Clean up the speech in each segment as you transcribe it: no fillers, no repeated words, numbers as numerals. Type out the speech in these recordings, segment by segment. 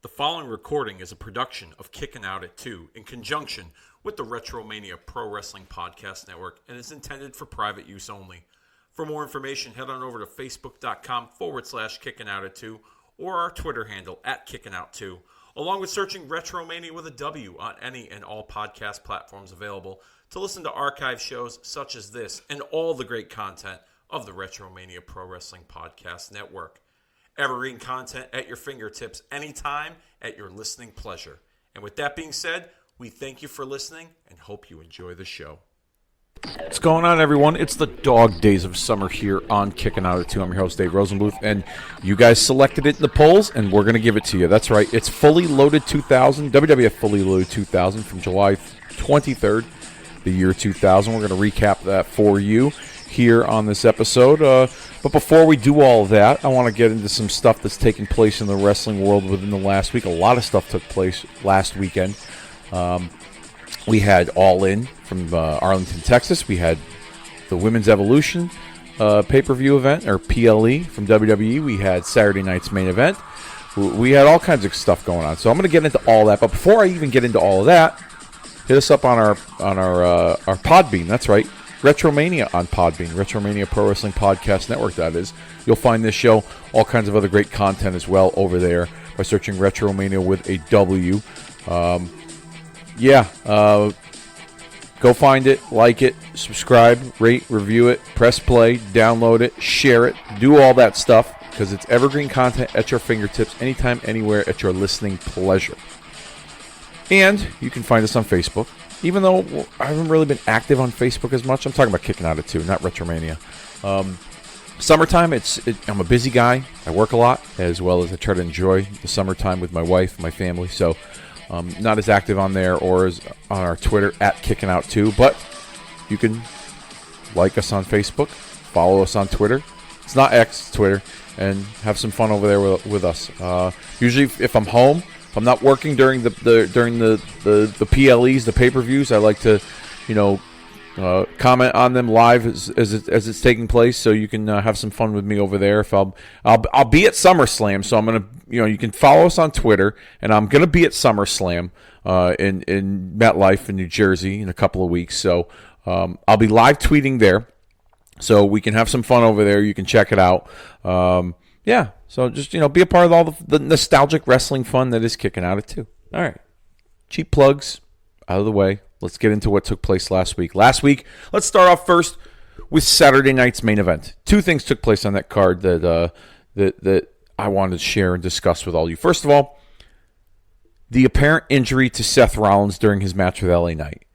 The following recording is a production of Kickin' Out at 2 in conjunction with the Retromania Pro Wrestling Podcast Network and is intended for private use only. For more information, head on over to facebook.com/Kickin' Out at 2 or our Twitter handle @Kickin' Out 2, along with searching Retromania with a W on any and all podcast platforms available to listen to archive shows such as this and all the great content of the Retromania Pro Wrestling Podcast Network. Evergreen content at your fingertips anytime at your listening pleasure. And with that being said, we thank you for listening and hope you enjoy the show. What's going on, everyone? It's the dog days of summer here on Kickin' Out at 2. I'm your host, Dave Rosenbluth, and you guys selected it in the polls, and we're going to give it to you. That's right. It's Fully Loaded 2000, WWF Fully Loaded 2000 from July 23rd, the year 2000. We're going to recap that for you here on this episode. But before we do all of that, I want to get into some stuff that's taken place in the wrestling world within the last week. A lot of stuff took place last weekend. We had All In from Arlington, Texas. We had the Women's Evolution pay-per-view event, or PLE, from WWE. We had Saturday night's main event. We had all kinds of stuff going on. So I'm going to get into all that. But before I even get into all of that, hit us up on our Podbean. That's right. Retromania on Podbean, Retromania Pro Wrestling Podcast Network, that is. You'll find this show, all kinds of other great content as well over there by searching Retromania with a W. Go find it, like it, subscribe, rate, review it, press play, download it, share it, do all that stuff, because it's evergreen content at your fingertips, anytime, anywhere, at your listening pleasure. And you can find us on Facebook. Even though I haven't really been active on Facebook as much, I'm talking about Kicking Out at 2, not Retromania. Summertime, I'm a busy guy. I work a lot, as well as I try to enjoy the summertime with my wife, my family. So, not as active on there or as on our Twitter @Kicking Out 2. But you can like us on Facebook, follow us on Twitter. It's not X, it's Twitter, and have some fun over there with us. Usually, if I'm home. If I'm not working during the PLEs, the pay-per-views, I like to, comment on them live as it's taking place, so you can have some fun with me over there. If I'll be at SummerSlam, so I'm gonna, you can follow us on Twitter, and I'm gonna be at SummerSlam in MetLife in New Jersey in a couple of weeks. So I'll be live tweeting there, so we can have some fun over there. You can check it out. So just, be a part of all the nostalgic wrestling fun that is Kicking Out at 2. All right. Cheap plugs out of the way. Let's get into what took place last week. Let's start off first with Saturday night's main event. Two things took place on that card that I wanted to share and discuss with all of you. First of all, the apparent injury to Seth Rollins during his match with LA Knight.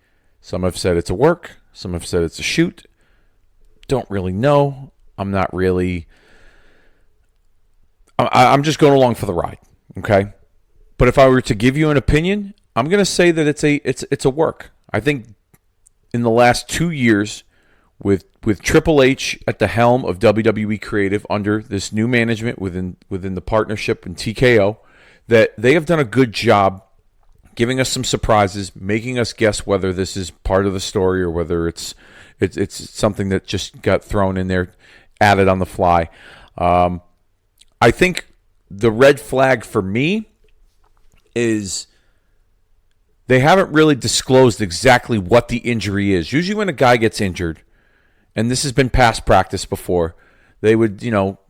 Some have said it's a work. Some have said it's a shoot. Don't really know. I'm just going along for the ride, okay? But if I were to give you an opinion, I'm going to say that it's a work. I think in the last 2 years, with Triple H at the helm of WWE Creative under this new management within the partnership and TKO, that they have done a good job giving us some surprises, making us guess whether this is part of the story or whether it's something that just got thrown in there, added on the fly. I think the red flag for me is they haven't really disclosed exactly what the injury is. Usually when a guy gets injured, and this has been past practice before, they would,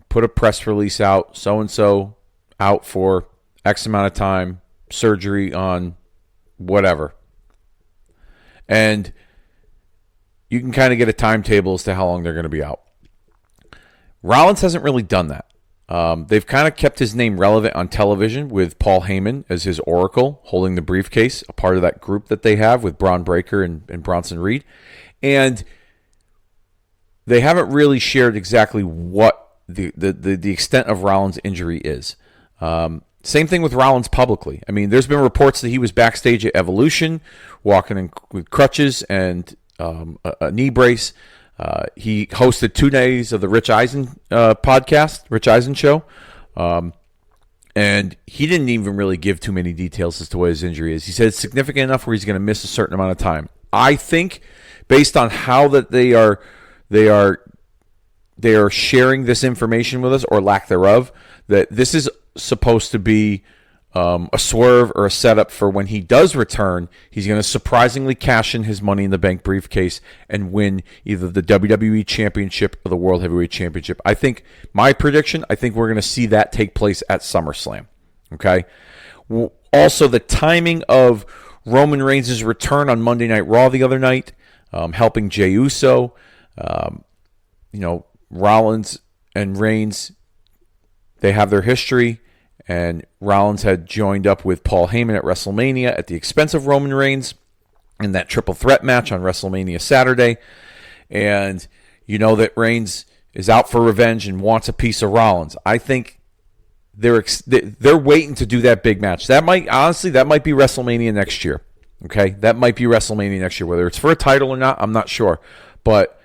put a press release out, so-and-so out for X amount of time, surgery on whatever. And you can kind of get a timetable as to how long they're going to be out. Rollins hasn't really done that. They've kind of kept his name relevant on television with Paul Heyman as his oracle, holding the briefcase, a part of that group that they have with Braun Breaker and Bronson Reed. And they haven't really shared exactly what the extent of Rollins' injury is. Same thing with Rollins publicly. I mean, there's been reports that he was backstage at Evolution, walking with crutches and a knee brace. He hosted 2 days of the Rich Eisen podcast, Rich Eisen show, and he didn't even really give too many details as to what his injury is. He said it's significant enough where he's going to miss a certain amount of time. I think, based on how that they are sharing this information with us, or lack thereof, that this is supposed to be a swerve or a setup for when he does return, he's going to surprisingly cash in his Money in the Bank briefcase and win either the WWE Championship or the World Heavyweight Championship. I think, my prediction, I think we're going to see that take place at SummerSlam. Okay? Also, the timing of Roman Reigns' return on Monday Night Raw the other night, helping Jey Uso, Rollins and Reigns, they have their history. And Rollins had joined up with Paul Heyman at WrestleMania at the expense of Roman Reigns in that triple threat match on WrestleMania Saturday. And you know that Reigns is out for revenge and wants a piece of Rollins. I think they're waiting to do that big match. That might be WrestleMania next year. Okay, that might be WrestleMania next year. Whether it's for a title or not, I'm not sure. But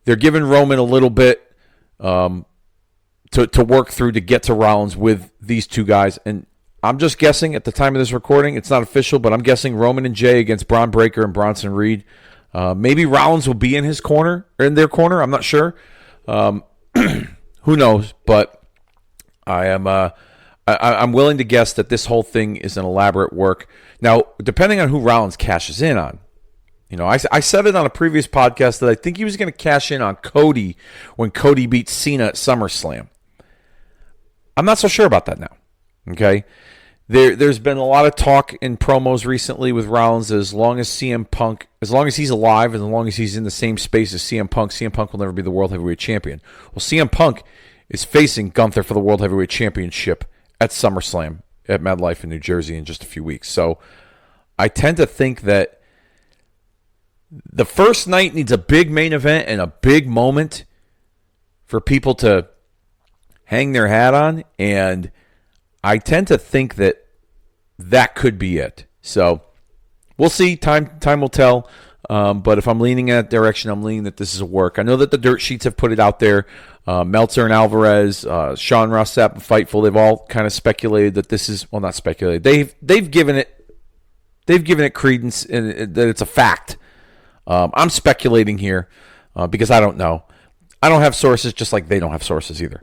they're giving Roman a little bit to work through to get to Rollins with these two guys. And I'm just guessing at the time of this recording, it's not official, but I'm guessing Roman and Jey against Braun Breaker and Bronson Reed. Maybe Rollins will be in his corner, or in their corner. I'm not sure. Who knows? But I'm willing to guess that this whole thing is an elaborate work. Now, depending on who Rollins cashes in on, I said it on a previous podcast that I think he was going to cash in on Cody when Cody beat Cena at SummerSlam. I'm not so sure about that now. Okay, there's been a lot of talk in promos recently with Rollins that as long as CM Punk, as long as he's alive, and as long as he's in the same space as CM Punk will never be the World Heavyweight Champion. Well, CM Punk is facing Gunther for the World Heavyweight Championship at SummerSlam at MetLife in New Jersey in just a few weeks. So I tend to think that the first night needs a big main event and a big moment for people to hang their hat on, and I tend to think that could be it. So we'll see. Time will tell. But if I'm leaning in that direction, I'm leaning that this is a work. I know that the dirt sheets have put it out there. Meltzer and Alvarez, Sean Ross Sapp and Fightful, they've all kind of speculated that this is, well, not speculated. They've given it credence and that it's a fact. I'm speculating here because I don't know. I don't have sources, just like they don't have sources either.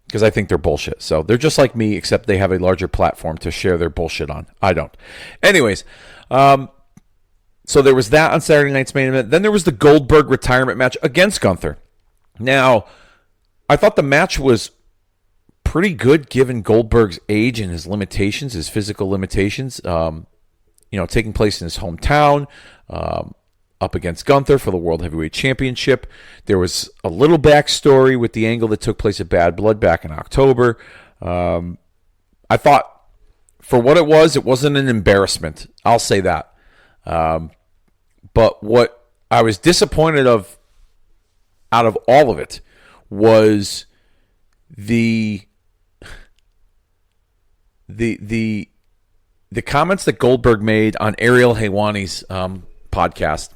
Because I think they're bullshit. So they're just like me, except they have a larger platform to share their bullshit on. I don't. Anyways, so there was that on Saturday night's main event. Then there was the Goldberg retirement match against Gunther. Now, I thought the match was pretty good given Goldberg's age and his limitations, his physical limitations. Taking place in his hometown. Up against Gunther for the World Heavyweight Championship. There was a little backstory with the angle that took place at Bad Blood back in October. I thought, for what it wasn't an embarrassment. I'll say that. But what I was disappointed of out of all of it was the comments that Goldberg made on Ariel Helwani's podcast,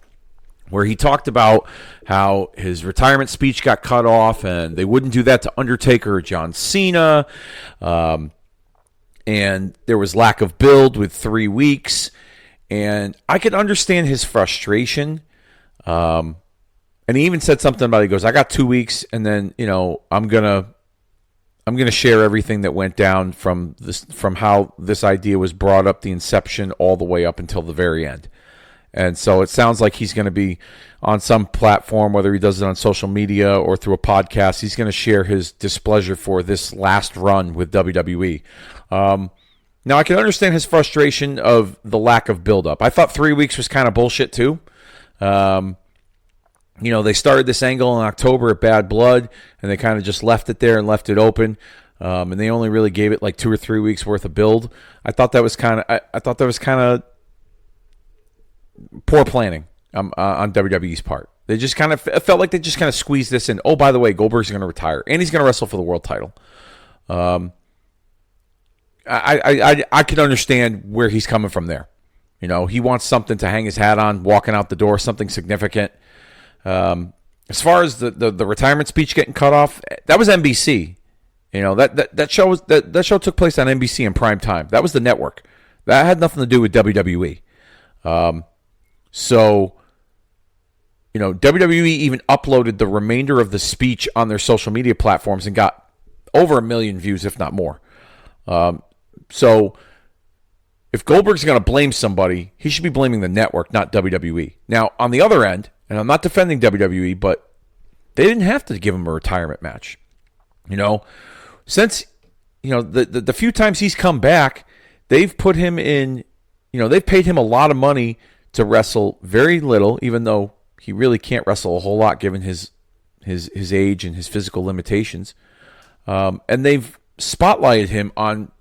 where he talked about how his retirement speech got cut off and they wouldn't do that to Undertaker or John Cena. And there was lack of build with 3 weeks. And I could understand his frustration. And he even said something about, he goes, I got 2 weeks and then, I'm going to share everything that went down from how this idea was brought up, the inception, all the way up until the very end. And so it sounds like he's going to be on some platform, whether he does it on social media or through a podcast. He's going to share his displeasure for this last run with WWE. Now, I can understand his frustration of the lack of buildup. I thought 3 weeks was kind of bullshit, too. They started this angle in October at Bad Blood, and they kind of just left it there and left it open. And they only really gave it like 2 or 3 weeks worth of build. I thought that was kind of poor planning on WWE's part. They just kind of felt like they just kind of squeezed this in. Oh, by the way, Goldberg's going to retire, and he's going to wrestle for the world title. I can understand where he's coming from there. He wants something to hang his hat on, walking out the door, something significant. As far as the retirement speech getting cut off, that was NBC. That show took place on NBC in prime time. That was the network. That had nothing to do with WWE. So, WWE even uploaded the remainder of the speech on their social media platforms and got over 1 million views, if not more. So if Goldberg's going to blame somebody, he should be blaming the network, not WWE. Now, on the other end, and I'm not defending WWE, but they didn't have to give him a retirement match. Since, the few times he's come back, they've put him in, they've paid him a lot of money to wrestle very little, even though he really can't wrestle a whole lot given his age and his physical limitations. And they've spotlighted him on,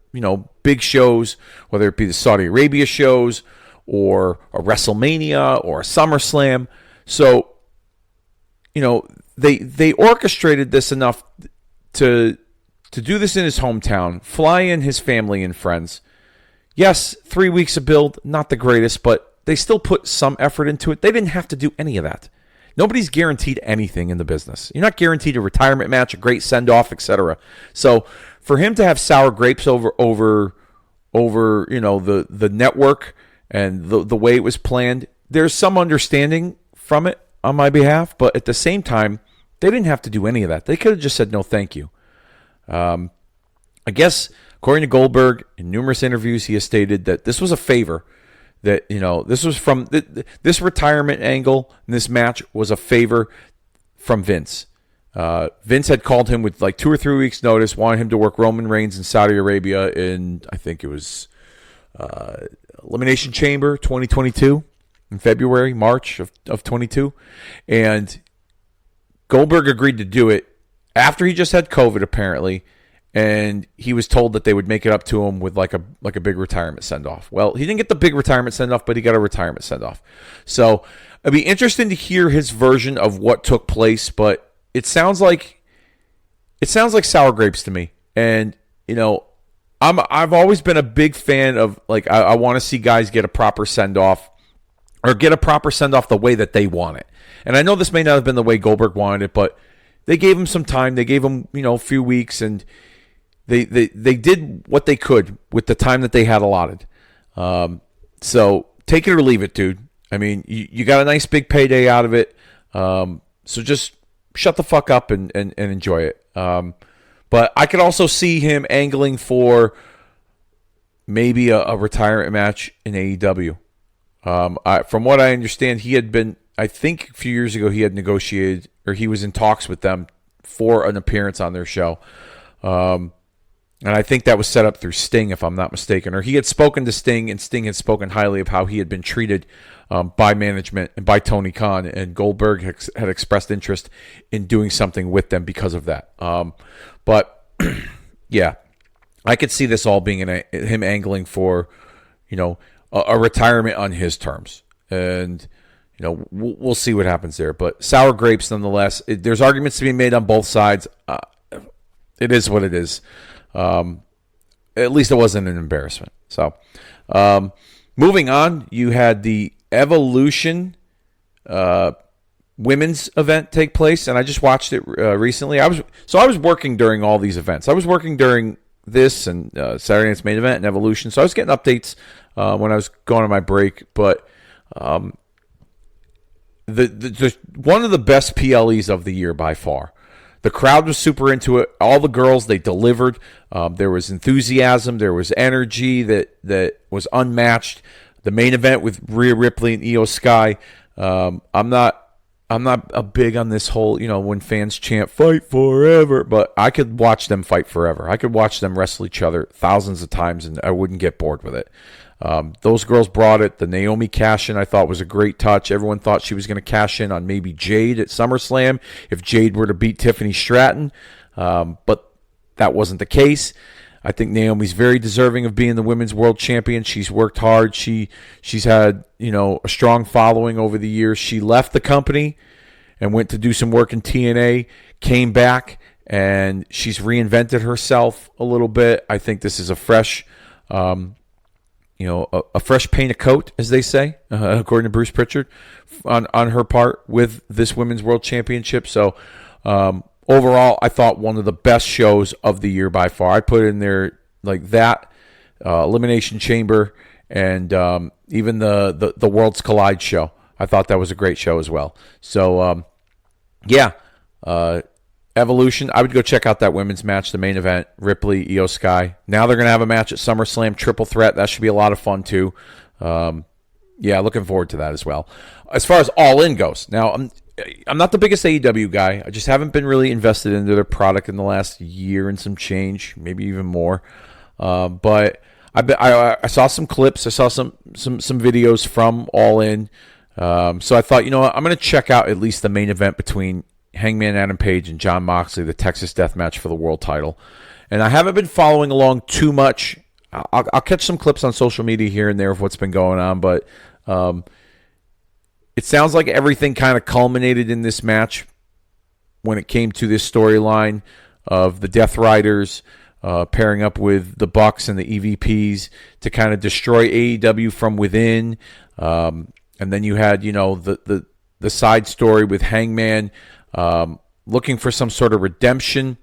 big shows, whether it be the Saudi Arabia shows or a WrestleMania or a SummerSlam. So, they orchestrated this enough to do this in his hometown, fly in his family and friends. Yes, 3 weeks of build, not the greatest, but they still put some effort into it. They didn't have to do any of that. Nobody's guaranteed anything in the business. You're not guaranteed a retirement match, a great send-off, etc. So for him to have sour grapes over the network and the way it was planned, there's some understanding from it on my behalf, but at the same time, they didn't have to do any of that. They could have just said no, thank you. I guess according to Goldberg, in numerous interviews, he has stated that this was a favor. That, this was from this retirement angle in this match was a favor from Vince. Vince had called him with like 2 or 3 weeks notice, wanted him to work Roman Reigns in Saudi Arabia in, I think it was Elimination Chamber 2022 in February, March of 22. And Goldberg agreed to do it after he just had COVID, apparently. And he was told that they would make it up to him with like a big retirement send-off. Well, he didn't get the big retirement send-off, but he got a retirement send-off. So it'd be interesting to hear his version of what took place, but it sounds like sour grapes to me. And, I've always been a big fan of, like, I want to see guys get a proper send-off or get a proper send-off the way that they want it. And I know this may not have been the way Goldberg wanted it, but they gave him some time. They gave him, a few weeks, and They did what they could with the time that they had allotted. So take it or leave it, dude. I mean, you got a nice big payday out of it. So just shut the fuck up and enjoy it. But I could also see him angling for maybe a retirement match in AEW. From what I understand, he had been, I think a few years ago, he had negotiated, or he was in talks with them for an appearance on their show. And I think that was set up through Sting, if I'm not mistaken. Or he had spoken to Sting, and Sting had spoken highly of how he had been treated by management and by Tony Khan. And Goldberg had expressed interest in doing something with them because of that. But, yeah, I could see this all being him angling for, a retirement on his terms. And, we'll see what happens there. But sour grapes, nonetheless. There's arguments to be made on both sides. It is what it is. At least it wasn't an embarrassment. So, moving on, you had the Evolution women's event take place, and I just watched it recently. I was working during all these events. I was working during this and Saturday Night's Main Event and Evolution, so I was getting updates when I was going on my break. But the one of the best PLEs of the year by far. The crowd was super into it. All the girls, they delivered. There was enthusiasm. There was energy that was unmatched. The main event with Rhea Ripley and Io Sky. I'm not a big on this whole, when fans chant "fight forever," but I could watch them fight forever. I could watch them wrestle each other thousands of times, and I wouldn't get bored with it. Those girls brought it. The Naomi cash-in I thought was a great touch. Everyone thought she was going to cash in on maybe Jade at SummerSlam if Jade were to beat Tiffany Stratton, but that wasn't the case. I think Naomi's very deserving of being the women's world champion. She's worked hard. She's had a strong following over the years. She left the company and went to do some work in TNA, came back, and she's reinvented herself a little bit. I think this is a fresh a fresh paint of coat, as they say, according to Bruce Pritchard, on her part with this Women's World Championship. So overall, I thought one of the best shows of the year by far. I put in there like that, Elimination Chamber, and even the Worlds Collide show. I thought that was a great show as well. So, Evolution, I would go check out that women's match, the main event, Ripley, Io Sky. Now they're going to have a match at SummerSlam, triple threat. That should be a lot of fun, too. Yeah, looking forward to that as well. As far as All In goes, now, I'm not the biggest AEW guy. I just haven't been really invested into their product in the last year and some change, maybe even more. But I saw some clips. I saw some videos from All In. So I thought, you know what, I'm going to check out at least the main event between Hangman Adam Page and Jon Moxley, the Texas Death Match for the world title. And I haven't been following along too much. I'll catch some clips on social media here and there of what's been going on, but it sounds like everything kind of culminated in this match when it came to this storyline of the Death Riders pairing up with the Bucks and the EVPs to kind of destroy AEW from within. And then you had, you know, the side story with Hangman looking for some sort of redemption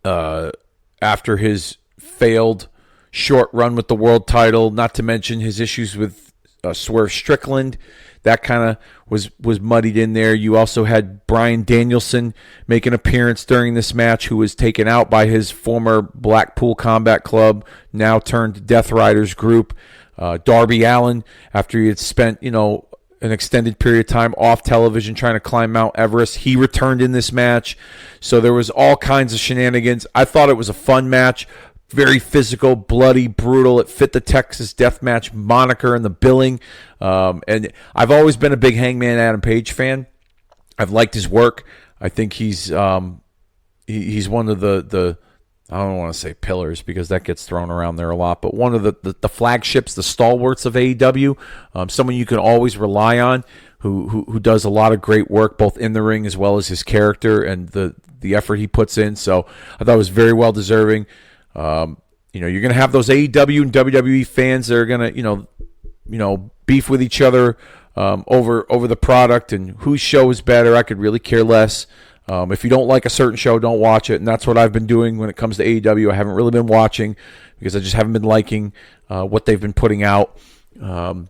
after his failed short run with the world title, not to mention his issues with Swerve Strickland. That kind of was muddied in there. You also had Bryan Danielson make an appearance during this match, who was taken out by his former Blackpool Combat Club, now turned Death Riders group. Darby Allin, after he had spent, you know, an extended period of time off television trying to climb Mount Everest, he returned in this match. So there was all kinds of shenanigans. I thought it was a fun match. Very physical, bloody, brutal. It fit the Texas Deathmatch moniker and the billing. And I've always been a big Hangman Adam Page fan. I've liked his work. I think he's one of the I don't want to say pillars because that gets thrown around there a lot, but one of the flagships, the stalwarts of AEW, someone you can always rely on, who does a lot of great work both in the ring as well as his character and the effort he puts in. So I thought it was very well deserving. You know, you're going to have those AEW and WWE fans that are going to, you know, beef with each other over the product and whose show is better. I could really care less. If you don't like a certain show, don't watch it. And that's what I've been doing when it comes to AEW. I haven't really been watching because I just haven't been liking what they've been putting out. But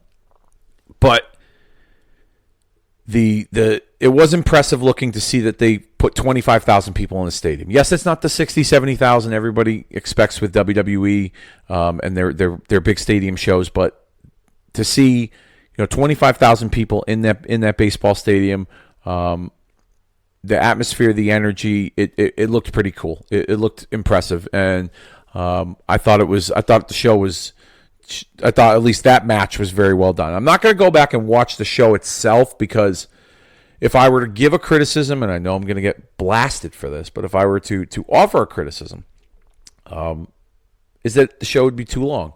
it was impressive looking to see that they put 25,000 people in the stadium. Yes, it's not the 60, 70,000 everybody expects with WWE and their big stadium shows, but to see, you know, 25,000 people in that baseball stadium, the atmosphere, the energy, it looked pretty cool. It looked impressive, and I thought at least that match was very well done. I'm not going to go back and watch the show itself because if I were to give a criticism, and I know I'm going to get blasted for this, but if I were to offer a criticism, is that the show would be too long.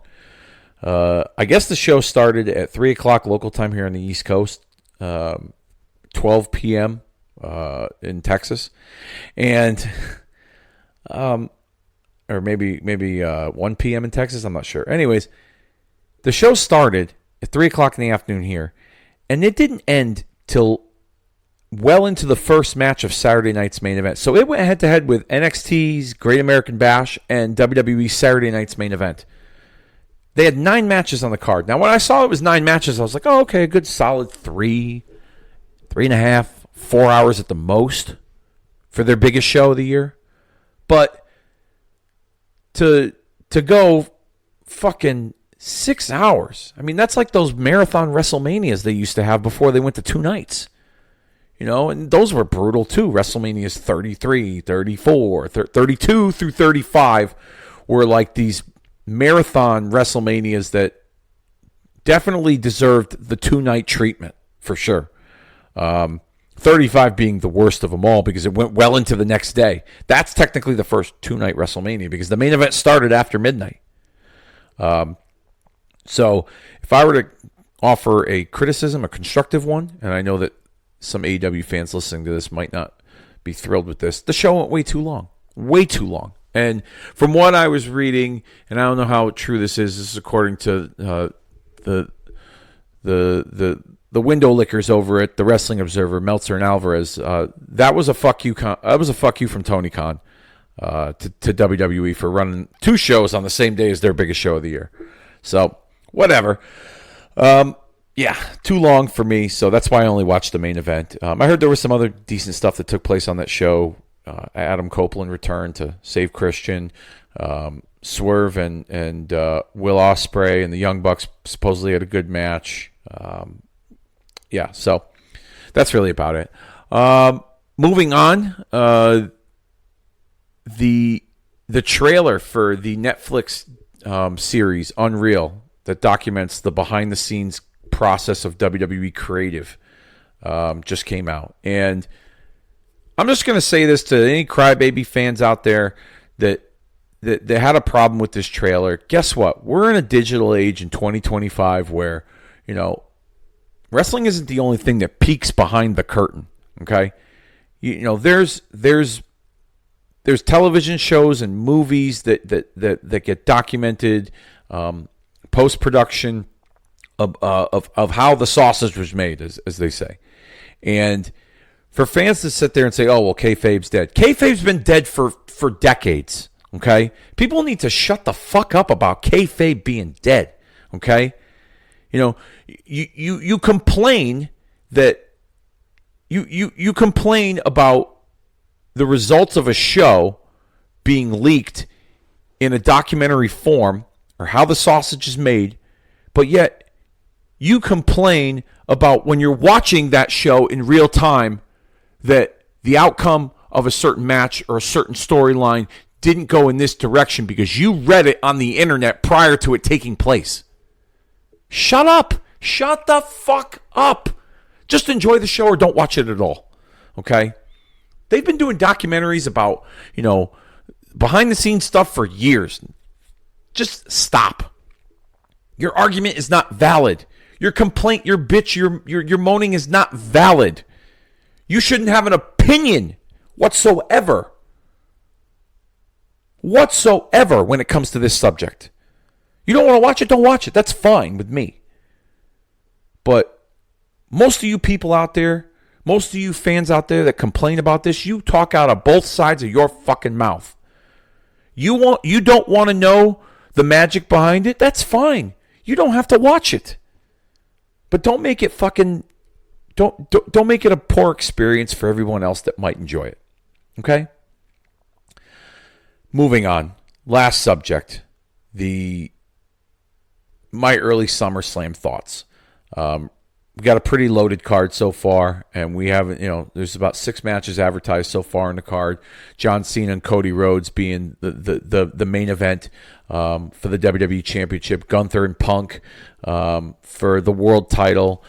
I guess the show started at 3 o'clock local time here on the East Coast, 12 p.m. In Texas, and or maybe 1 p.m. in Texas. I'm not sure. Anyways, the show started at 3 o'clock in the afternoon here, and it didn't end till well into the first match of Saturday night's main event. So it went head-to-head with NXT's Great American Bash and WWE's Saturday night's main event. They had 9 matches on the card. Now, when I saw it was 9 matches, I was like, oh, okay, a good solid 3.5, 4 hours at the most for their biggest show of the year. But to go fucking 6 hours, I mean, that's like those marathon WrestleManias they used to have before they went to 2 nights. You know, and those were brutal too. WrestleManias 33, 34, 32 through 35 were like these marathon WrestleManias that definitely deserved the 2-night treatment for sure. 35 being the worst of them all because it went well into the next day. That's technically the first 2-night WrestleMania because the main event started after midnight. So if I were to offer a criticism, a constructive one, and I know that some AEW fans listening to this might not be thrilled with this, the show went way too long. Way too long. And from what I was reading, and I don't know how true this is according to the window lickers over at the Wrestling Observer, Meltzer and Alvarez, that was a fuck you. That was a fuck you from Tony Khan to WWE for running 2 shows on the same day as their biggest show of the year. So whatever. Yeah, too long for me. So that's why I only watched the main event. I heard there was some other decent stuff that took place on that show. Adam Copeland returned to save Christian. Swerve and Will Ospreay and the Young Bucks supposedly had a good match. So that's really about it. Moving on, the trailer for the Netflix series Unreal that documents the behind-the-scenes process of WWE creative just came out. And I'm just going to say this to any Crybaby fans out there that had a problem with this trailer. Guess what? We're in a digital age in 2025 where, wrestling isn't the only thing that peeks behind the curtain, okay? There's television shows and movies that get documented, post-production of how the sausage was made, as they say. And for fans to sit there and say, oh, well, kayfabe's dead. Kayfabe's been dead for decades, okay? People need to shut the fuck up about kayfabe being dead, okay? You complain that you complain about the results of a show being leaked in a documentary form or how the sausage is made, but yet you complain about when you're watching that show in real time that the outcome of a certain match or a certain storyline didn't go in this direction because you read it on the internet prior to it taking place. Shut up. Shut the fuck up. Just enjoy the show or don't watch it at all. Okay? They've been doing documentaries about, behind the scenes stuff for years. Just stop. Your argument is not valid. Your complaint, your bitch, your moaning is not valid. You shouldn't have an opinion whatsoever when it comes to this subject. You don't want to watch it, don't watch it. That's fine with me. But most of you people out there, most of you fans out there that complain about this, you talk out of both sides of your fucking mouth. You don't want to know the magic behind it? That's fine. You don't have to watch it. But don't make it don't make it a poor experience for everyone else that might enjoy it. Okay? Moving on. Last subject. My early SummerSlam thoughts. We got a pretty loaded card so far, and we haven't, there's about 6 matches advertised so far in the card. John Cena and Cody Rhodes being the main event for the WWE Championship. Gunther and Punk for the world title.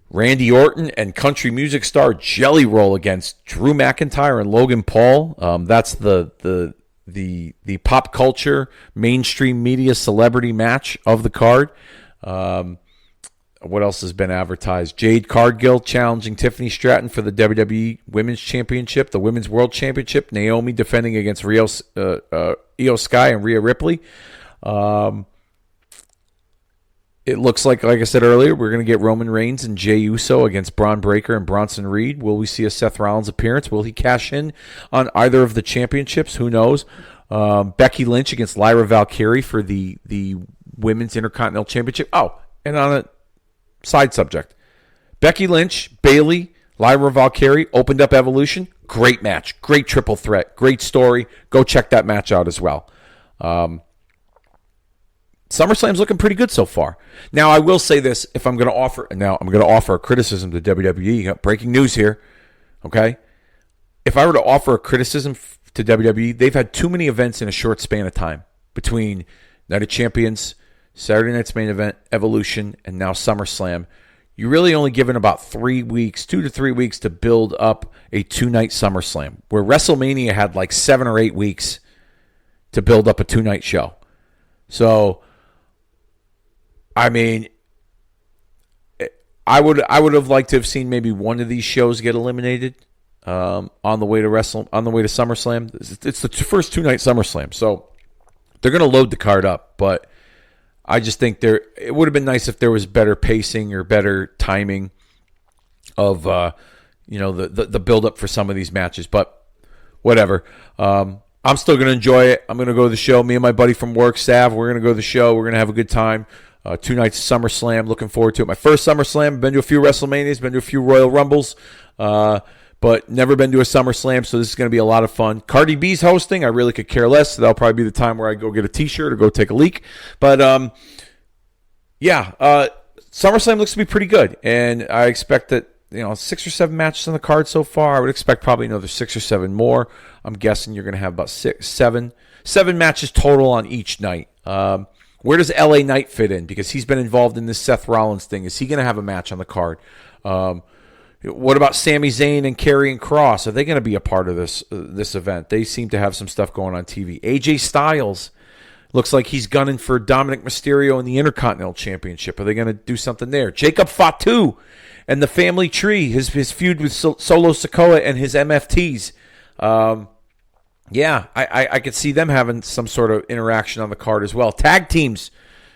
Randy Orton and country music star Jelly Roll against Drew McIntyre and Logan Paul. That's the pop culture mainstream media celebrity match of the card. What else has been advertised? Jade Cargill challenging Tiffany Stratton for the WWE Women's Championship, the Women's World Championship. Naomi defending against Io Sky and Rhea Ripley. It looks like I said earlier, we're going to get Roman Reigns and Jey Uso against Braun Breaker and Bronson Reed. Will we see a Seth Rollins appearance? Will he cash in on either of the championships? Who knows? Becky Lynch against Lyra Valkyrie for the Women's Intercontinental Championship. Oh, and on a side subject, Becky Lynch, Bayley, Lyra Valkyrie opened up Evolution. Great match. Great triple threat. Great story. Go check that match out as well. SummerSlam's looking pretty good so far. Now, I will say this. I'm going to offer a criticism to WWE. Breaking news here. Okay? If I were to offer a criticism to WWE, they've had too many events in a short span of time between Night of Champions, Saturday Night's Main Event, Evolution, and now SummerSlam. You're really only given about 3 weeks, 2 to 3 weeks to build up a 2-night SummerSlam, where WrestleMania had like 7 or 8 weeks to build up a 2-night show. So, I mean, I would have liked to have seen maybe one of these shows get eliminated on the way to SummerSlam. It's the first 2-night SummerSlam, so they're going to load the card up, but I just think it would have been nice if there was better pacing or better timing of the build up for some of these matches. But whatever. I'm still going to enjoy it. I'm going to go to the show. Me and my buddy from work, Sav, we're going to go to the show. We're going to have a good time. 2 nights of SummerSlam. Looking forward to it. My first SummerSlam. Been to a few WrestleManias. Been to a few Royal Rumbles. but never been to a SummerSlam, so this is going to be a lot of fun. Cardi B's hosting. I really could care less. So that'll probably be the time where I go get a T-shirt or go take a leak. But, SummerSlam looks to be pretty good, and I expect that, 6 or 7 matches on the card so far. I would expect probably another 6 or 7 more. I'm guessing you're going to have about 7 matches total on each night. Where does LA Knight fit in? Because he's been involved in this Seth Rollins thing. Is he going to have a match on the card? What about Sami Zayn and Karrion Kross? Are they going to be a part of this event? They seem to have some stuff going on TV. AJ Styles looks like he's gunning for Dominic Mysterio in the Intercontinental Championship. Are they going to do something there? Jacob Fatu and the Family Tree, his feud with Solo Sikoa and his MFTs. I could see them having some sort of interaction on the card as well. Tag teams,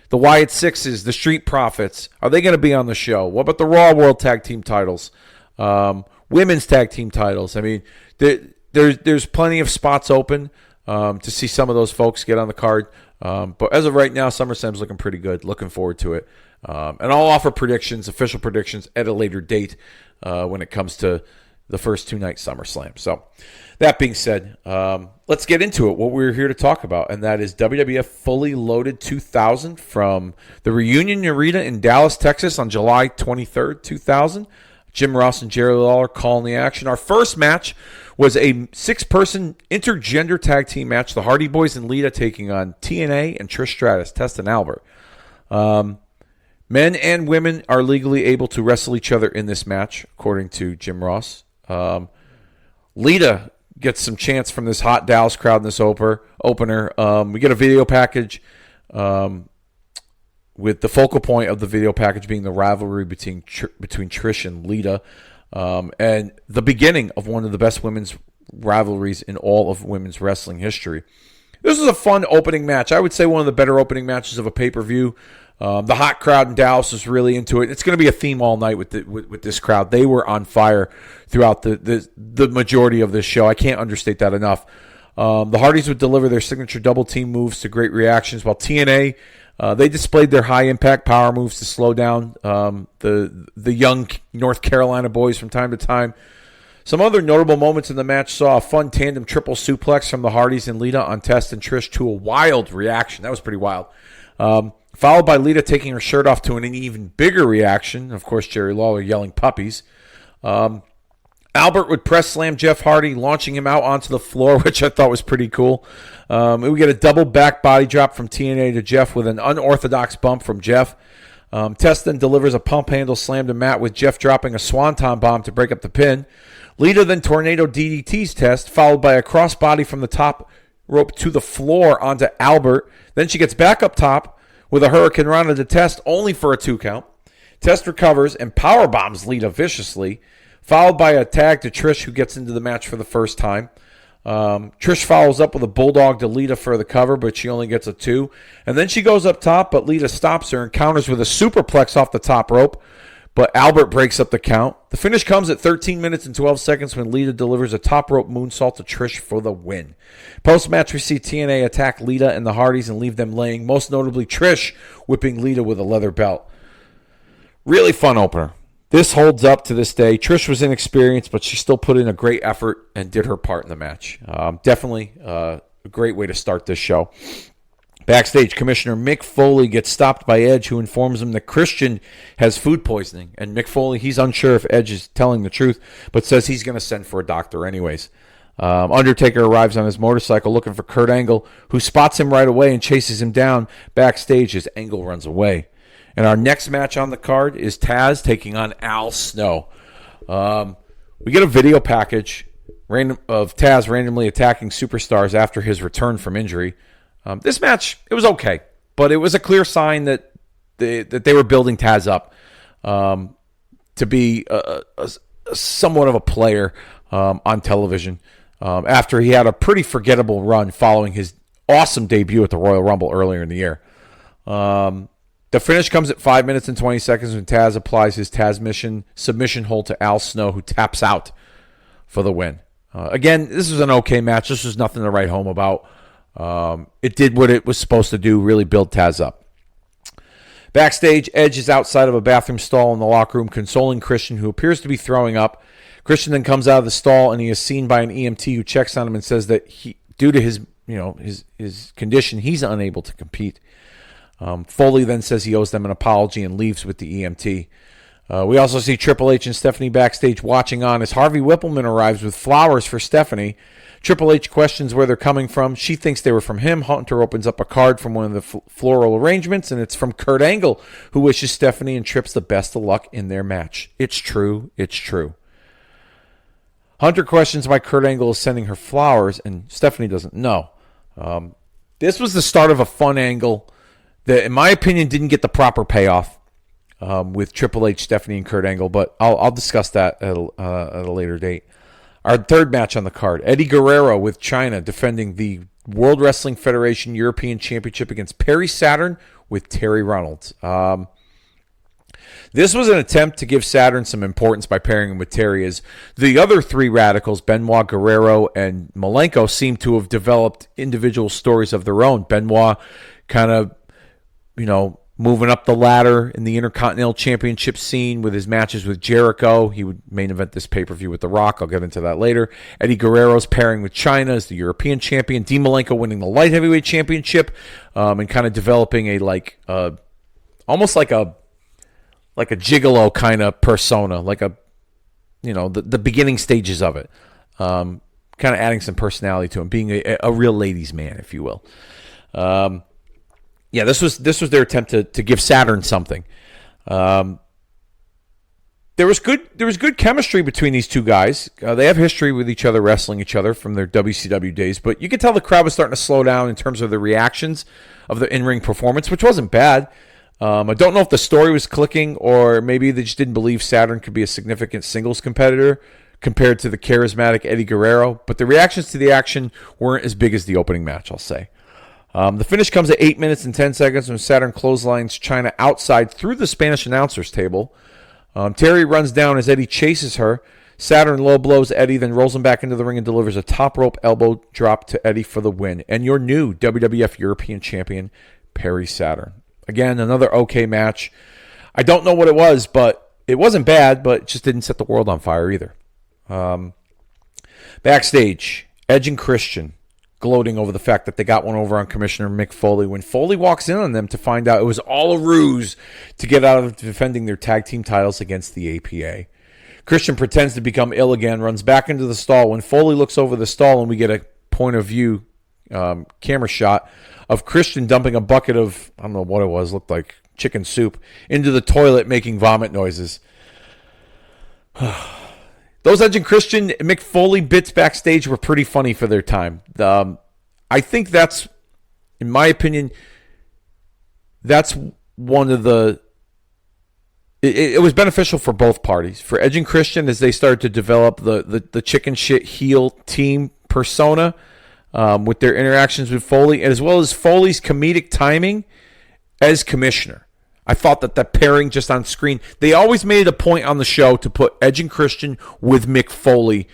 the Wyatt Sixes, the Street Profits, are they going to be on the show? What about the Raw World Tag Team titles? Women's Tag Team titles? I mean, there's plenty of spots open to see some of those folks get on the card. But as of right now, SummerSlam's looking pretty good. Looking forward to it. And I'll offer predictions, official predictions, at a later date when it comes to the first 2-night SummerSlam. So that being said, let's get into it, what we're here to talk about, and that is WWF Fully Loaded 2000 from the Reunion Arena in Dallas, Texas on July 23rd, 2000. Jim Ross and Jerry Lawler calling the action. Our first match was a 6-person intergender tag team match. The Hardy Boys and Lita taking on TNA and Trish Stratus, Test and Albert. Men and women are legally able to wrestle each other in this match, according to Jim Ross. Lita gets some chants from this hot Dallas crowd in this opener. We get a video package with the focal point of the video package being the rivalry between Trish and Lita, and the beginning of one of the best women's rivalries in all of women's wrestling history. This was a fun opening match. I would say one of the better opening matches of a pay-per-view. The hot crowd in Dallas was really into it. It's going to be a theme all night with this crowd. They were on fire throughout the majority of this show. I can't understate that enough. The Hardys would deliver their signature double team moves to great reactions, while TNA they displayed their high impact power moves to slow down the young North Carolina boys from time to time. Some other notable moments in the match saw a fun tandem triple suplex from the Hardys and Lita on Test and Trish to a wild reaction. That was pretty wild. Followed by Lita taking her shirt off to an even bigger reaction. Of course, Jerry Lawler yelling puppies. Albert would press slam Jeff Hardy, launching him out onto the floor, which I thought was pretty cool. We get a double back body drop from TNA to Jeff with an unorthodox bump from Jeff. Test then delivers a pump handle slam to Matt with Jeff dropping a swanton bomb to break up the pin. Lita then tornado DDTs Test, followed by a crossbody from the top rope to the floor onto Albert. Then she gets back up top with a Hurricane Rana to Test, only for a 2 count. Test recovers and power bombs Lita viciously, followed by a tag to Trish, who gets into the match for the first time. Trish follows up with a bulldog to Lita for the cover, but she only gets a 2. And then she goes up top, but Lita stops her and counters with a superplex off the top rope. But Albert breaks up the count. The finish comes at 13 minutes and 12 seconds when Lita delivers a top rope moonsault to Trish for the win. Post-match, we see TNA attack Lita and the Hardys and leave them laying, most notably Trish whipping Lita with a leather belt. Really fun opener. This holds up to this day. Trish was inexperienced, but she still put in a great effort and did her part in the match. Definitely a great way to start this show. Backstage, Commissioner Mick Foley gets stopped by Edge, who informs him that Christian has food poisoning. And Mick Foley, he's unsure if Edge is telling the truth, but says he's going to send for a doctor anyways. Undertaker arrives on his motorcycle looking for Kurt Angle, who spots him right away and chases him down backstage as Angle runs away. And our next match on the card is Taz taking on Al Snow. We get a video package of Taz randomly attacking superstars after his return from injury. This match, it was okay, but it was a clear sign that they were building Taz up to be a somewhat of a player on television after he had a pretty forgettable run following his awesome debut at the Royal Rumble earlier in the year. The finish comes at 5 minutes and 20 seconds when Taz applies his Taz submission hold to Al Snow, who taps out for the win. Again, this was an okay match. This was nothing to write home about. It did what it was supposed to do, really build Taz up. Backstage, Edge is outside of a bathroom stall in the locker room, consoling Christian, who appears to be throwing up. Christian then comes out of the stall, and he is seen by an EMT who checks on him and says that due to his condition, he's unable to compete. Foley then says he owes them an apology and leaves with the EMT. We also see Triple H and Stephanie backstage watching on as Harvey Whippleman arrives with flowers for Stephanie. Triple H questions where they're coming from. She thinks they were from him. Hunter opens up a card from one of the floral arrangements, and it's from Kurt Angle, who wishes Stephanie and Trips the best of luck in their match. It's true. It's true. Hunter questions why Kurt Angle is sending her flowers, and Stephanie doesn't know. This was the start of a fun angle that, in my opinion, didn't get the proper payoff with Triple H, Stephanie, and Kurt Angle, but I'll discuss that at a later date. Our third match on the card, Eddie Guerrero with China defending the World Wrestling Federation European Championship against Perry Saturn with Terry Reynolds. This was an attempt to give Saturn some importance by pairing him with Terry, as the other three Radicals, Benoit, Guerrero, and Malenko, seem to have developed individual stories of their own. Benoit kind of, moving up the ladder in the Intercontinental Championship scene with his matches with Jericho. He would main event this pay-per-view with The Rock. I'll get into that later. Eddie Guerrero's pairing with China as the European champion. Dean Malenko winning the Light Heavyweight Championship, and kind of developing almost like a gigolo kind of persona, the beginning stages of it. Kind of adding some personality to him, being a real ladies' man, if you will. This was their attempt to give Saturn something. There was good chemistry between these two guys. They have history with each other, wrestling each other from their WCW days, but you could tell the crowd was starting to slow down in terms of the reactions of the in-ring performance, which wasn't bad. I don't know if the story was clicking, or maybe they just didn't believe Saturn could be a significant singles competitor compared to the charismatic Eddie Guerrero, but the reactions to the action weren't as big as the opening match, I'll say. The finish comes at 8 minutes and 10 seconds when Saturn clotheslines China outside through the Spanish announcer's table. Terry runs down as Eddie chases her. Saturn low blows Eddie, then rolls him back into the ring and delivers a top rope elbow drop to Eddie for the win. And your new WWF European Champion, Perry Saturn. Again, another okay match. I don't know what it was, but it wasn't bad, but it just didn't set the world on fire either. Backstage, Edge and Christian gloating over the fact that they got one over on Commissioner Mick Foley when Foley walks in on them to find out it was all a ruse to get out of defending their tag team titles against the APA. Christian pretends to become ill again, runs back into the stall when Foley looks over the stall, and we get a point of view camera shot of Christian dumping a bucket of, I don't know what it was, looked like chicken soup, into the toilet, making vomit noises. Those Edge and Christian Mick Foley bits backstage were pretty funny for their time. I think that's, in my opinion, that's one of the... It was beneficial for both parties. For Edge and Christian, as they started to develop the chicken shit heel team persona with their interactions with Foley, as well as Foley's comedic timing as commissioner. I thought that pairing just on screen, they always made it a point on the show to put Edge and Christian with Mick Foley,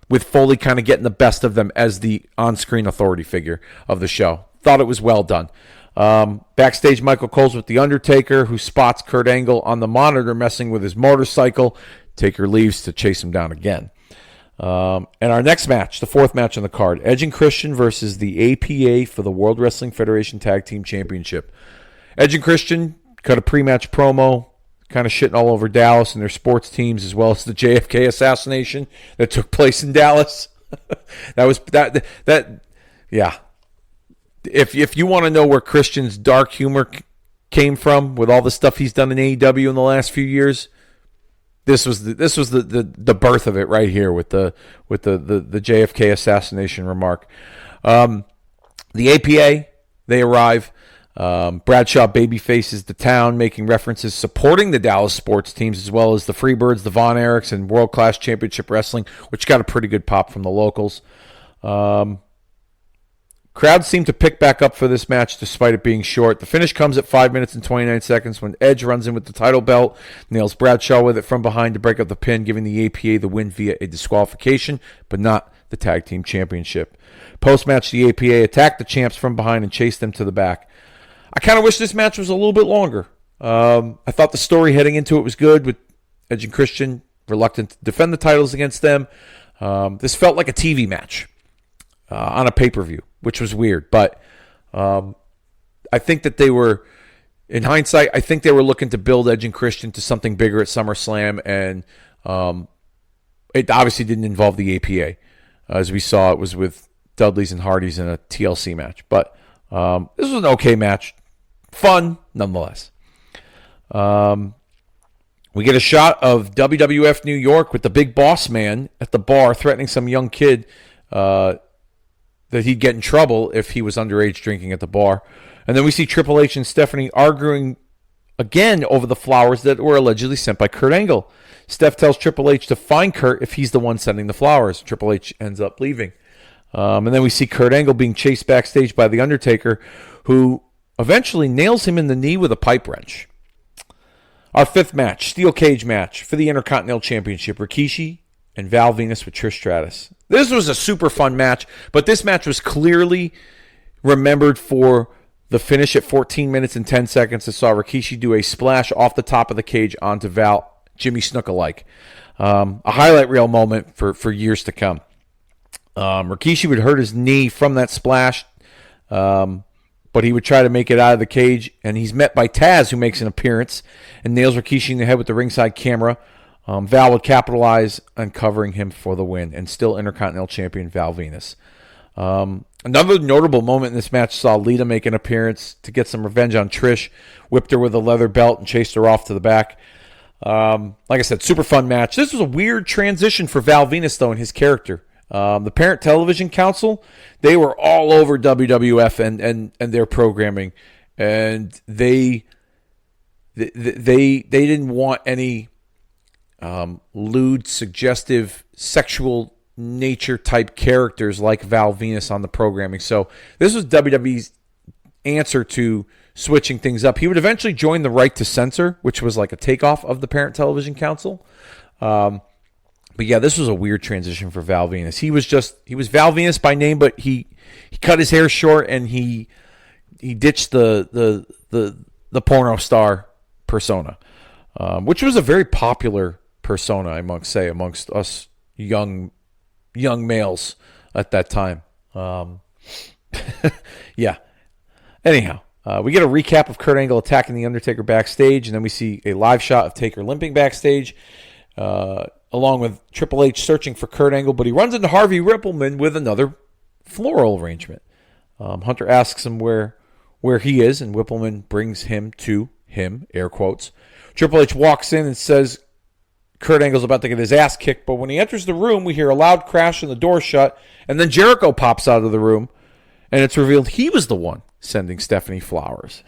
with Foley kind of getting the best of them as the on-screen authority figure of the show. Thought it was well done. Backstage, Michael Cole's with The Undertaker, who spots Kurt Angle on the monitor messing with his motorcycle. Taker leaves to chase him down again. And our next match, the fourth match on the card, Edge and Christian versus the APA for the World Wrestling Federation Tag Team Championship. Edge and Christian cut a pre-match promo, kind of shitting all over Dallas and their sports teams, as well as the JFK assassination that took place in Dallas. Yeah. If you want to know where Christian's dark humor came from with all the stuff he's done in AEW in the last few years, this was the birth of it right here with the JFK assassination remark. The APA, they arrive. Bradshaw babyfaces the town, making references supporting the Dallas sports teams, as well as the Freebirds, the Von Erichs, and World Class Championship Wrestling, which got a pretty good pop from the locals. Crowd seemed to pick back up for this match despite it being short. The finish comes at 5 minutes and 29 seconds when Edge runs in with the title belt, nails Bradshaw with it from behind to break up the pin, giving the APA the win via a disqualification, but not the tag team championship. Post-match, the APA attacked the champs from behind and chased them to the back. I kind of wish this match was a little bit longer. I thought the story heading into it was good with Edge and Christian reluctant to defend the titles against them. This felt like a TV match on a pay-per-view, which was weird. But I think that they were, in hindsight, I think they were looking to build Edge and Christian to something bigger at SummerSlam, and it obviously didn't involve the APA. As we saw, it was with Dudley's and Hardy's in a TLC match. But this was an okay match. Fun, nonetheless. We get a shot of WWF New York with the big boss man at the bar threatening some young kid that he'd get in trouble if he was underage drinking at the bar. And then we see Triple H and Stephanie arguing again over the flowers that were allegedly sent by Kurt Angle. Steph tells Triple H to find Kurt if he's the one sending the flowers. Triple H ends up leaving. And then we see Kurt Angle being chased backstage by The Undertaker, who eventually nails him in the knee with a pipe wrench. Our fifth match, steel cage match for the Intercontinental Championship, Rikishi and Val Venus with Trish Stratus. This was a super fun match, but this match was clearly remembered for the finish at 14 minutes and 10 seconds that saw Rikishi do a splash off the top of the cage onto Val, Jimmy Snuka-like. A highlight reel moment for years to come. Rikishi would hurt his knee from that splash, but he would try to make it out of the cage, and he's met by Taz, who makes an appearance and nails Rikishi in the head with the ringside camera. Val would capitalize on covering him for the win, and still Intercontinental Champion Val Venus. Another notable moment in this match saw Lita make an appearance to get some revenge on Trish, whipped her with a leather belt and chased her off to the back. Like I said, super fun match. This was a weird transition for Val Venus, though, in his character. The Parent Television Council, they were all over WWF and their programming, and they didn't want any lewd, suggestive, sexual nature type characters like Val Venus on the programming. So this was WWE's answer to switching things up. He would eventually join the Right to Censor, which was like a takeoff of the Parent Television Council. But yeah, this was a weird transition for Val Venus. He was Val Venus by name, but he cut his hair short and he ditched the porno star persona, which was a very popular persona, amongst us young males at that time. Yeah. Anyhow, we get a recap of Kurt Angle attacking The Undertaker backstage, and then we see a live shot of Taker limping backstage, along with Triple H searching for Kurt Angle, but he runs into Harvey Rippleman with another floral arrangement. Hunter asks him where he is, and Whippleman brings him to him, air quotes. Triple H walks in and says Kurt Angle's about to get his ass kicked, but when he enters the room, we hear a loud crash and the door shut, and then Jericho pops out of the room, and it's revealed he was the one sending Stephanie flowers.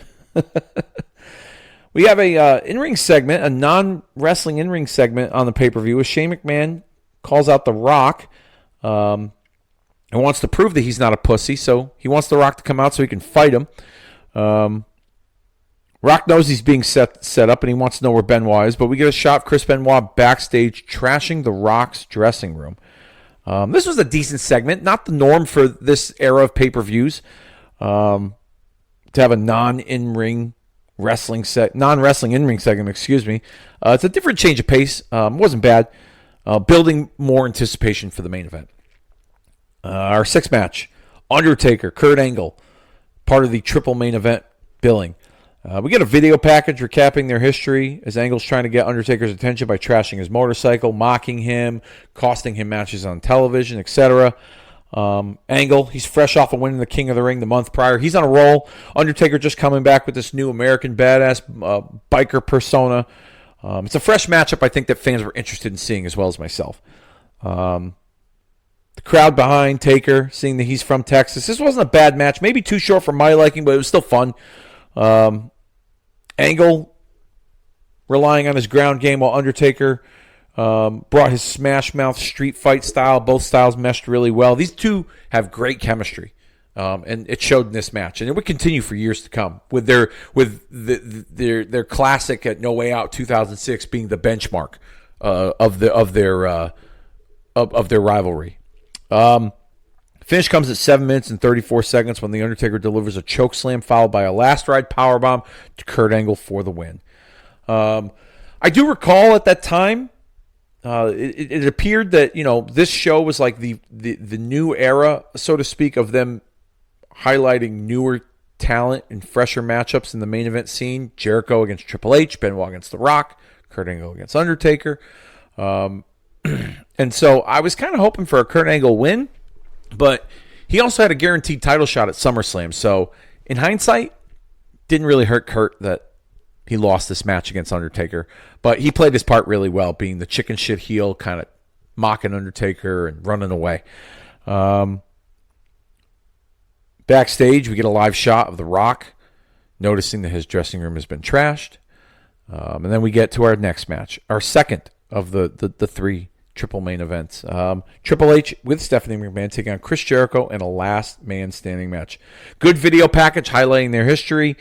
We have a in-ring segment, a non-wrestling in-ring segment on the pay-per-view, where Shane McMahon calls out The Rock and wants to prove that he's not a pussy, so he wants The Rock to come out so he can fight him. Rock knows he's being set up, and he wants to know where Benoit is, but we get a shot of Chris Benoit backstage trashing The Rock's dressing room. This was a decent segment, not the norm for this era of pay-per-views, to have a non-wrestling in-ring segment, excuse me. It's a different change of pace. Wasn't bad. Building more anticipation for the main event. Our sixth match, Undertaker, Kurt Angle, part of the triple main event billing. We get a video package recapping their history as Angle's trying to get Undertaker's attention by trashing his motorcycle, mocking him, costing him matches on television, etc. Angle, he's fresh off of winning the King of the Ring the month prior. He's on a roll. Undertaker just coming back with this new American badass biker persona. It's a fresh matchup I think that fans were interested in seeing as well as myself. The crowd behind Taker, seeing that he's from Texas. This wasn't a bad match. Maybe too short for my liking, but it was still fun. Angle relying on his ground game while Undertaker brought his smash mouth street fight style. Both styles meshed really well. These two have great chemistry, and it showed in this match, and it would continue for years to come with their classic at No Way Out 2006 being the benchmark of their rivalry. Finish comes at 7 minutes and 34 seconds when The Undertaker delivers a chokeslam followed by a last ride powerbomb to Kurt Angle for the win. I do recall at that time it appeared that, this show was like the new era, so to speak, of them highlighting newer talent and fresher matchups in the main event scene. Jericho against Triple H, Benoit against The Rock, Kurt Angle against Undertaker. And so I was kind of hoping for a Kurt Angle win, but he also had a guaranteed title shot at SummerSlam. So in hindsight, didn't really hurt Kurt that he lost this match against Undertaker, but he played his part really well, being the chicken shit heel, kind of mocking Undertaker and running away. Backstage, we get a live shot of The Rock, noticing that his dressing room has been trashed. And then we get to our next match, our second of the three triple main events. Triple H with Stephanie McMahon taking on Chris Jericho in a last man standing match. Good video package highlighting their history.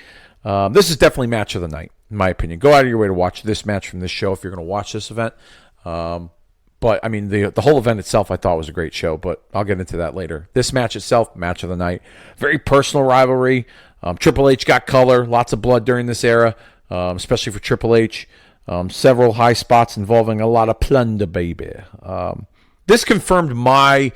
This is definitely match of the night, in my opinion. Go out of your way to watch this match from this show if you're going to watch this event. But, I mean, the whole event itself I thought was a great show, but I'll get into that later. This match itself, match of the night. Very personal rivalry. Triple H got color, lots of blood during this era, especially for Triple H. Several high spots involving a lot of plunder, baby. This confirmed my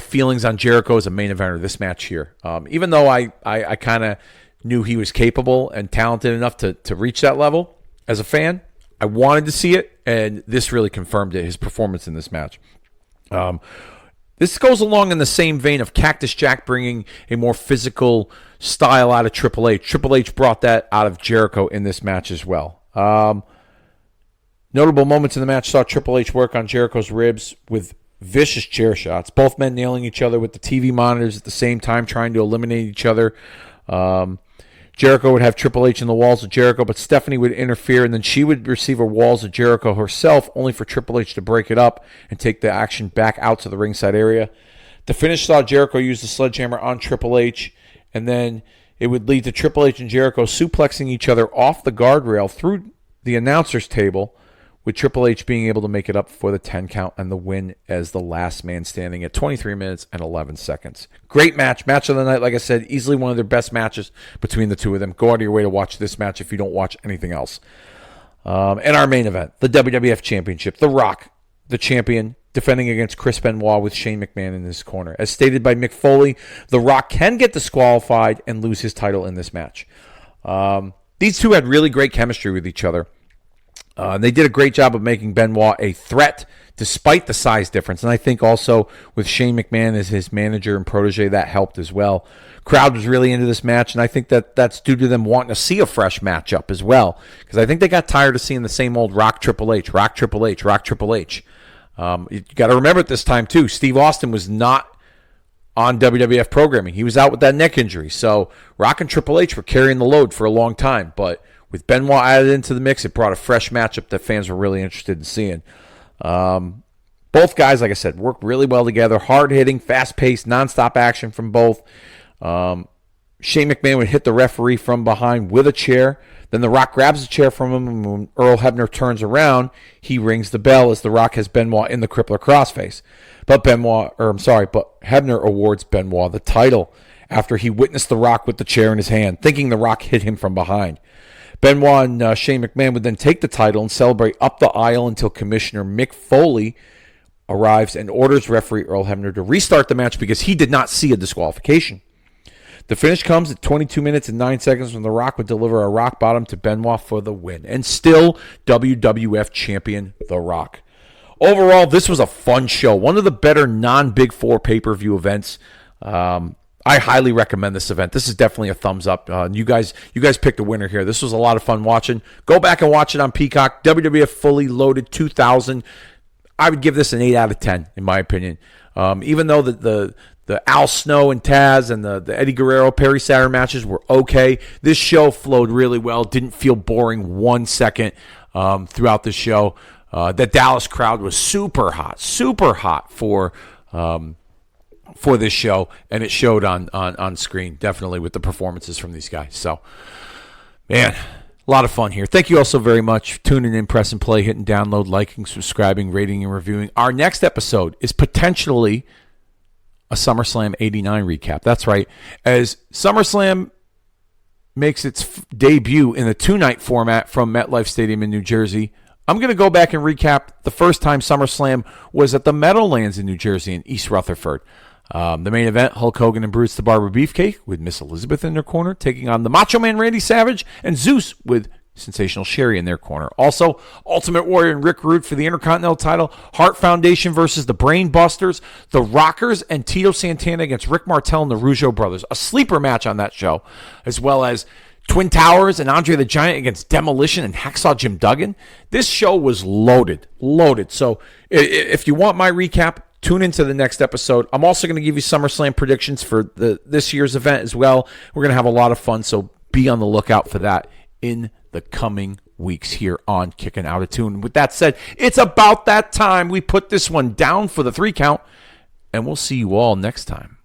feelings on Jericho as a main eventer, this match here. Even though I kind of knew he was capable and talented enough to reach that level as a fan, I wanted to see it, and this really confirmed it, his performance in this match. This goes along in the same vein of Cactus Jack bringing a more physical style out of Triple H. Triple H brought that out of Jericho in this match as well. Notable moments in the match saw Triple H work on Jericho's ribs with vicious chair shots. Both men nailing each other with the TV monitors at the same time, trying to eliminate each other. Jericho would have Triple H in the walls of Jericho, but Stephanie would interfere, and then she would receive her walls of Jericho herself, only for Triple H to break it up and take the action back out to the ringside area. The finish saw Jericho use the sledgehammer on Triple H, and then it would lead to Triple H and Jericho suplexing each other off the guardrail through the announcer's table, with Triple H being able to make it up for the 10 count and the win as the last man standing at 23 minutes and 11 seconds. Great match. Match of the night, like I said, easily one of their best matches between the two of them. Go out of your way to watch this match if you don't watch anything else. And our main event, the WWF Championship. The Rock, the champion, defending against Chris Benoit with Shane McMahon in his corner. As stated by Mick Foley, The Rock can get disqualified and lose his title in this match. These two had really great chemistry with each other. They did a great job of making Benoit a threat despite the size difference. And I think also with Shane McMahon as his manager and protege, that helped as well. Crowd was really into this match, and I think that's due to them wanting to see a fresh matchup as well. Because I think they got tired of seeing the same old Rock Triple H, Rock Triple H, Rock Triple H. You got to remember at this time, too, Steve Austin was not on WWF programming. He was out with that neck injury. So Rock and Triple H were carrying the load for a long time, but with Benoit added into the mix, it brought a fresh matchup that fans were really interested in seeing. Both guys, like I said, worked really well together. Hard-hitting, fast-paced, nonstop action from both. Shane McMahon would hit the referee from behind with a chair. Then The Rock grabs the chair from him, and when Earl Hebner turns around, he rings the bell as The Rock has Benoit in the crippler crossface. But Hebner awards Benoit the title after he witnessed The Rock with the chair in his hand, thinking The Rock hit him from behind. Benoit and Shane McMahon would then take the title and celebrate up the aisle until Commissioner Mick Foley arrives and orders referee Earl Hebner to restart the match because he did not see a disqualification. The finish comes at 22 minutes and 9 seconds when The Rock would deliver a rock bottom to Benoit for the win. And still WWF champion The Rock. Overall, this was a fun show. One of the better non-Big Four pay-per-view events. I highly recommend this event. This is definitely a thumbs up. You guys picked a winner here. This was a lot of fun watching. Go back and watch it on Peacock. WWF Fully Loaded 2000. I would give this an 8 out of 10, in my opinion. Even though the Al Snow and Taz and the Eddie Guerrero, Perry Saturn matches were okay, this show flowed really well. Didn't feel boring 1 second throughout the show. That Dallas crowd was super hot for this show, and it showed on screen, definitely, with the performances from these guys. So, man, a lot of fun here. Thank you all so very much for tuning in, press and play, hitting download, liking, subscribing, rating, and reviewing. Our next episode is potentially a SummerSlam 89 recap. That's right. As SummerSlam makes its debut in the two-night format from MetLife Stadium in New Jersey, I'm going to go back and recap the first time SummerSlam was at the Meadowlands in New Jersey in East Rutherford. The main event, Hulk Hogan and Bruce the Barber Beefcake with Miss Elizabeth in their corner, taking on the Macho Man Randy Savage and Zeus with Sensational Sherry in their corner. Also, Ultimate Warrior and Rick Rude for the Intercontinental title, Hart Foundation versus the Brain Busters, the Rockers and Tito Santana against Rick Martel and the Rougeau Brothers. A sleeper match on that show, as well as Twin Towers and Andre the Giant against Demolition and Hacksaw Jim Duggan. This show was loaded. So if you want my recap, tune into the next episode. I'm also going to give you SummerSlam predictions for this year's event as well. We're going to have a lot of fun, so be on the lookout for that in the coming weeks here on Kicking Out of Tune. With that said, it's about that time we put this one down for the 3 count, and we'll see you all next time.